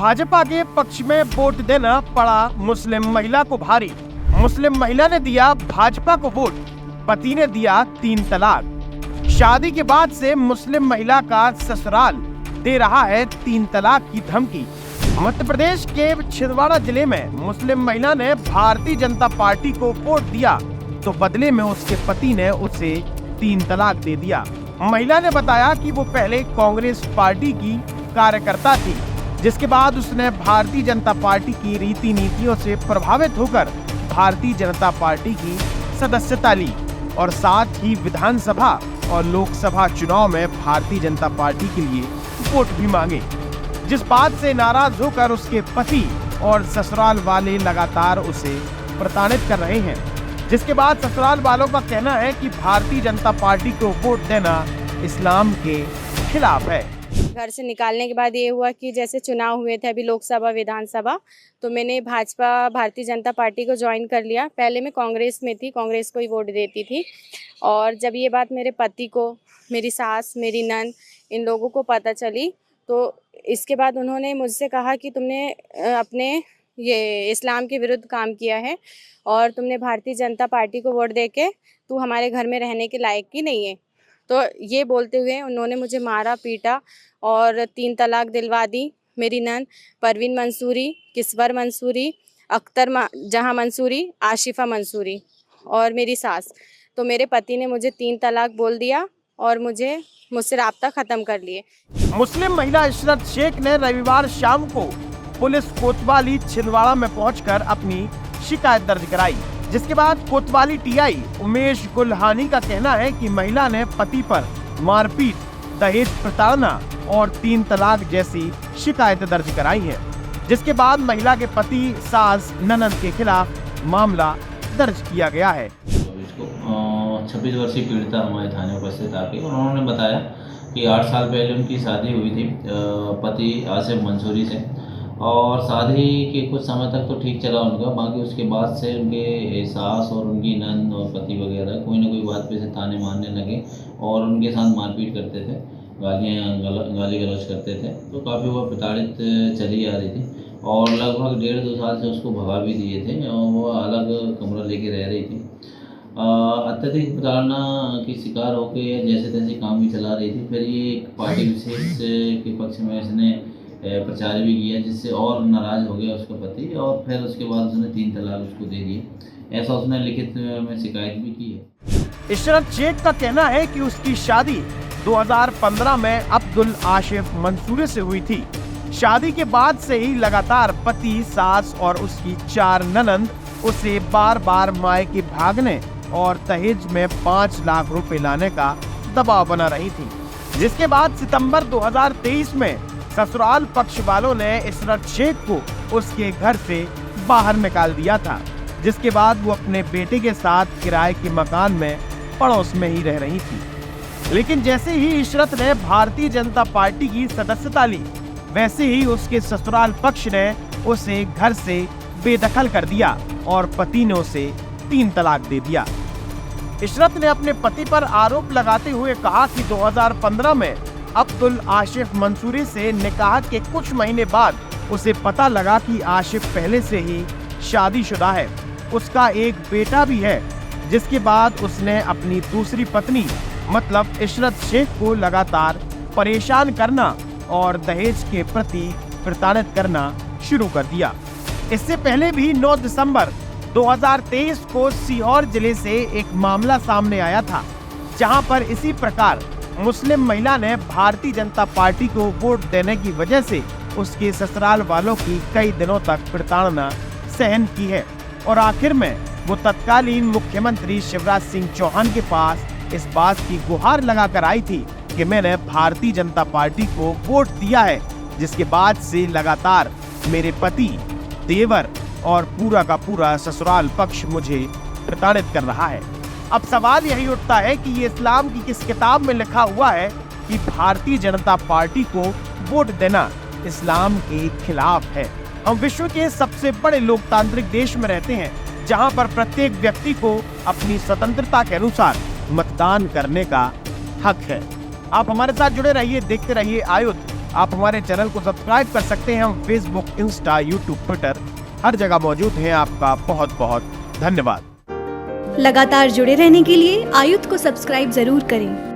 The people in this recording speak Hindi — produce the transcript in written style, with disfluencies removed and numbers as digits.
भाजपा के पक्ष में वोट देना पड़ा मुस्लिम महिला को भारी। मुस्लिम महिला ने दिया भाजपा को वोट, पति ने दिया 3 तलाक। शादी के बाद से मुस्लिम महिला का ससुराल दे रहा है 3 तलाक की धमकी। मध्य प्रदेश के छिंदवाड़ा जिले में मुस्लिम महिला ने भारतीय जनता पार्टी को वोट दिया तो बदले में उसके पति ने उसे 3 तलाक दे दिया। महिला ने बताया कि वो पहले कांग्रेस पार्टी की कार्यकर्ता थी, जिसके बाद उसने भारतीय जनता पार्टी की रीति नीतियों से प्रभावित होकर भारतीय जनता पार्टी की सदस्यता ली और साथ ही विधानसभा और लोकसभा चुनाव में भारतीय जनता पार्टी के लिए वोट भी मांगे। जिस बात से नाराज होकर उसके पति और ससुराल वाले लगातार उसे प्रताड़ित कर रहे हैं, जिसके बाद ससुराल वालों का कहना है कि भारतीय जनता पार्टी को वोट देना इस्लाम के खिलाफ है। घर से निकालने के बाद ये हुआ कि जैसे चुनाव हुए थे अभी लोकसभा विधानसभा, तो मैंने भाजपा भारतीय जनता पार्टी को ज्वाइन कर लिया। पहले मैं कांग्रेस में थी, कांग्रेस को ही वोट देती थी। और जब ये बात मेरे पति को, मेरी सास, मेरी नंद, इन लोगों को पता चली तो इसके बाद उन्होंने मुझसे कहा कि तुमने अपने ये इस्लाम के विरुद्ध काम किया है और तुमने भारतीय जनता पार्टी को वोट देके तू हमारे घर में रहने के लायक ही नहीं है। तो ये बोलते हुए उन्होंने मुझे मारा, पीटा और 3 तलाक दिलवा दी। मेरी नंद परवीन मंसूरी, किस्वर मंसूरी, अख्तर जहां मंसूरी, आशिफा मंसूरी और मेरी सास। तो मेरे पति ने मुझे 3 तलाक बोल दिया और मुझसे राब्ता खत्म कर लिए। मुस्लिम महिला इशरत शेख ने रविवार शाम को पुलिस कोतवाली छिंदवाड़ा में पहुंचकर अपनी शिकायत दर्ज कराई, जिसके बाद कोतवाली टीआई उमेश गुल्हानी का कहना है कि महिला ने पति पर मारपीट, दहेज प्रताड़ना और 3 तलाक जैसी शिकायत दर्ज कराई है, जिसके बाद महिला के पति, सास, ननद के खिलाफ मामला दर्ज किया गया है। 26 वर्षीय पीड़िता हमारे थाने उपस्थित आके उन्होंने बताया कि 8 साल पहले उनकी शादी हुई थी पति आसिफ मंसूरी से, और शादी के कुछ समय तक तो ठीक चला उनका। बाकी उसके बाद से उनके सास और उनकी नंद और पति वगैरह कोई ना कोई बात पे से ताने मारने लगे और उनके साथ मारपीट करते थे, गाली गलौज करते थे। तो काफ़ी वो प्रताड़ित चली आ रही थी और लगभग 1.5-2 साल से उसको भगा भी दिए थे और वो अलग कमरा लेके रह रही थी। अत्यधिक प्रताड़ना की शिकार होकर जैसे तैसे काम भी चला रही थी। फिर ये एक पार्टी विशेष के पक्ष में इसने प्रचार भी किया, जिससे और नाराज़ हो गया उसका पति और फिर उसके बाद उसने 3 तलाक उसको दे दिए। ऐसा उसने लिखित में शिकायत भी की है। इशरत शेख का कहना है कि उसकी शादी 2015 में अब्दुल आशिफ मंसूरी से हुई थी। शादी के बाद से ही लगातार पति, सास और उसकी 4 ननंद उसे बार बार मायके भागने और दहेज में 5 लाख रुपए लाने का दबाव बना रही थी, जिसके बाद सितंबर 2023 में ससुराल पक्ष वालों ने इशरत शेख को उसके घर से बाहर निकाल दिया था, जिसके बाद वो अपने बेटे के साथ किराए के मकान में पड़ोस में ही रह रही थी। लेकिन जैसे ही इशरत ने भारतीय जनता पार्टी की सदस्यता ली, वैसे ही उसके ससुराल पक्ष ने उसे घर से बेदखल कर दिया और पति ने उसे 3 तलाक दे दिया। इशरत ने अपने पति पर आरोप लगाते हुए कहा कि 2015 में अब्दुल आशिफ मंसूरी से निकाह के कुछ महीने बाद उसे पता लगा कि आशिफ पहले से ही शादीशुदा है, उसका एक बेटा भी है, जिसके बाद उसने अपनी दूसरी पत्नी मतलब इशरत शेख को लगातार परेशान करना और दहेज के प्रति प्रताड़ित करना शुरू कर दिया। इससे पहले भी 9 दिसंबर 2023 को सीहोर जिले से एक मामला सामने आया था, जहां पर इसी प्रकार मुस्लिम महिला ने भारतीय जनता पार्टी को वोट देने की वजह से उसके ससुराल वालों की कई दिनों तक प्रताड़ना सहन की है और आखिर में वो तत्कालीन मुख्यमंत्री शिवराज सिंह चौहान के पास इस बात की गुहार लगाकर आई थी कि मैंने भारतीय जनता पार्टी को वोट दिया है, जिसके बाद से लगातार मेरे पति, देवर और पूरा का पूरा ससुराल पक्ष मुझे प्रताड़ित कर रहा है। अब सवाल यही उठता है कि ये इस्लाम की किस किताब में लिखा हुआ है कि भारतीय जनता पार्टी को वोट देना इस्लाम के खिलाफ है। हम विश्व के सबसे बड़े लोकतांत्रिक देश में रहते हैं, जहां पर प्रत्येक व्यक्ति को अपनी स्वतंत्रता के अनुसार मतदान करने का हक है। आप हमारे साथ जुड़े रहिए, देखते रहिए आयुध। आप हमारे चैनल को सब्सक्राइब कर सकते हैं। हम फेसबुक, इंस्टा, यूट्यूब, ट्विटर हर जगह मौजूद हैं। आपका बहुत बहुत धन्यवाद। लगातार जुड़े रहने के लिए आयुक्त को सब्सक्राइब जरूर करें।